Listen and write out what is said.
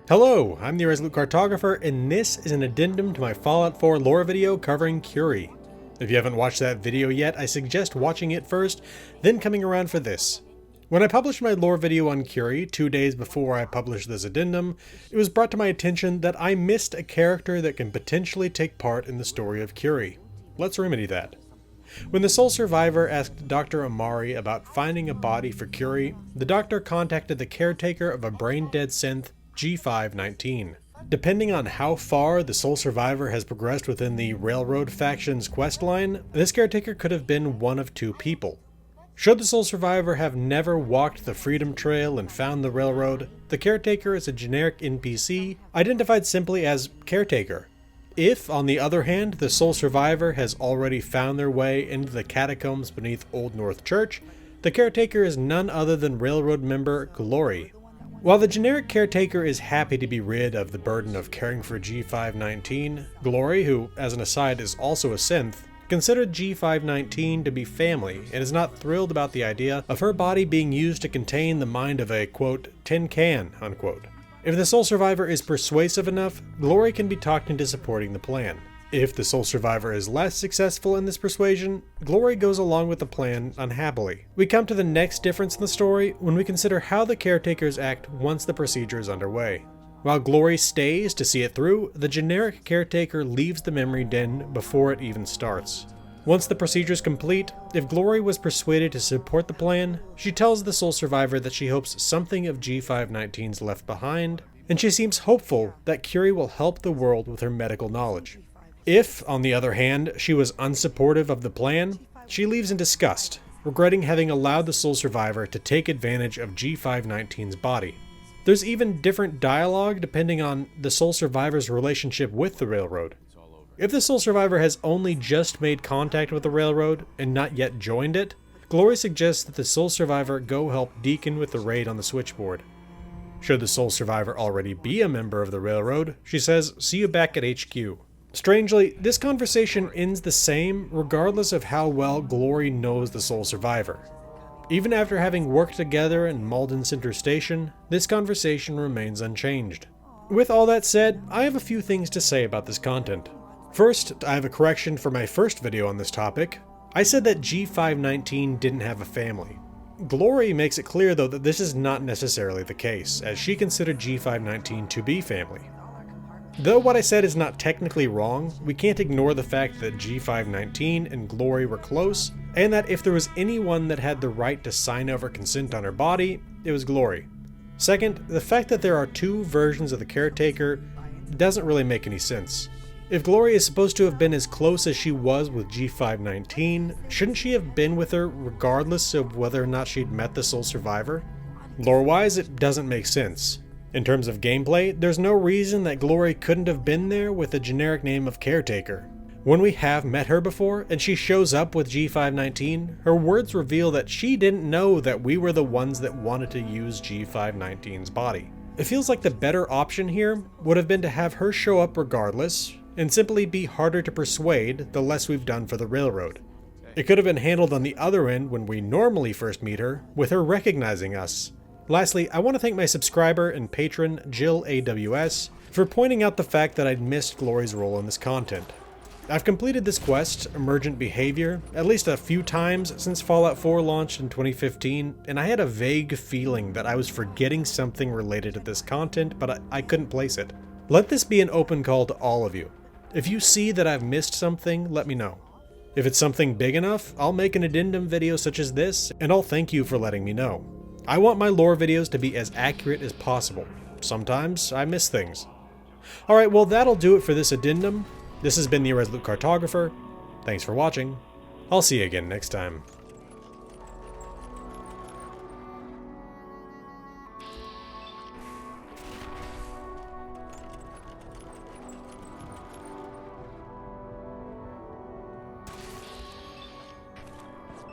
Hello, I'm the Irresolute Cartographer, and this is an addendum to my Fallout 4 lore video covering Curie. If you haven't watched that video yet, I suggest watching it first, then coming around for this. When I published my lore video on Curie, 2 days before I published this addendum, it was brought to my attention that I missed a character that can potentially take part in the story of Curie. Let's remedy that. When the sole survivor asked Dr. Amari about finding a body for Curie, the doctor contacted the caretaker of a brain-dead synth, G519. Depending on how far the sole survivor has progressed within the Railroad faction's questline, this caretaker could have been one of two people. Should the sole survivor have never walked the Freedom Trail and found the Railroad, the caretaker is a generic NPC identified simply as caretaker. If, on the other hand, the sole survivor has already found their way into the catacombs beneath Old North Church, the caretaker is none other than Railroad member Glory. While the generic caretaker is happy to be rid of the burden of caring for G519, Glory, who, as an aside, is also a synth, considered G519 to be family and is not thrilled about the idea of her body being used to contain the mind of a, quote, tin can, unquote. If the sole survivor is persuasive enough, Glory can be talked into supporting the plan. If the sole survivor is less successful in this persuasion, Glory goes along with the plan unhappily. We come to the next difference in the story when we consider how the caretakers act once the procedure is underway. While Glory stays to see it through, the generic caretaker leaves the memory den before it even starts. Once the procedure is complete, if Glory was persuaded to support the plan, she tells the sole survivor that she hopes something of G519's left behind, and she seems hopeful that Curie will help the world with her medical knowledge. If, on the other hand, she was unsupportive of the plan, she leaves in disgust, regretting having allowed the sole survivor to take advantage of G519's body. There's even different dialogue depending on the sole survivor's relationship with the Railroad. If the sole survivor has only just made contact with the Railroad and not yet joined it, Glory suggests that the sole survivor go help Deacon with the raid on the switchboard. Should the sole survivor already be a member of the Railroad, she says, "See you back at HQ." Strangely, this conversation ends the same regardless of how well Glory knows the sole survivor. Even after having worked together in Malden Center Station, this conversation remains unchanged. With all that said, I have a few things to say about this content. First, I have a correction for my first video on this topic. I said that G519 didn't have a family. Glory makes it clear though that this is not necessarily the case, as she considered G519 to be family. Though what I said is not technically wrong, we can't ignore the fact that G519 and Glory were close, and that if there was anyone that had the right to sign over consent on her body, it was Glory. Second, the fact that there are two versions of the caretaker doesn't really make any sense. If Glory is supposed to have been as close as she was with G519, shouldn't she have been with her regardless of whether or not she'd met the sole survivor? Lore-wise, it doesn't make sense. In terms of gameplay, there's no reason that Glory couldn't have been there with the generic name of Caretaker. When we have met her before, and she shows up with G519, her words reveal that she didn't know that we were the ones that wanted to use G519's body. It feels like the better option here would have been to have her show up regardless, and simply be harder to persuade the less we've done for the Railroad. It could have been handled on the other end when we normally first meet her, with her recognizing us. Lastly, I want to thank my subscriber and patron, Jill AWS, for pointing out the fact that I'd missed Glory's role in this content. I've completed this quest, Emergent Behavior, at least a few times since Fallout 4 launched in 2015, and I had a vague feeling that I was forgetting something related to this content, but I couldn't place it. Let this be an open call to all of you. If you see that I've missed something, let me know. If it's something big enough, I'll make an addendum video such as this, and I'll thank you for letting me know. I want my lore videos to be as accurate as possible. Sometimes I miss things. Alright, well that'll do it for this addendum. This has been the Irresolute Cartographer. Thanks for watching. I'll see you again next time.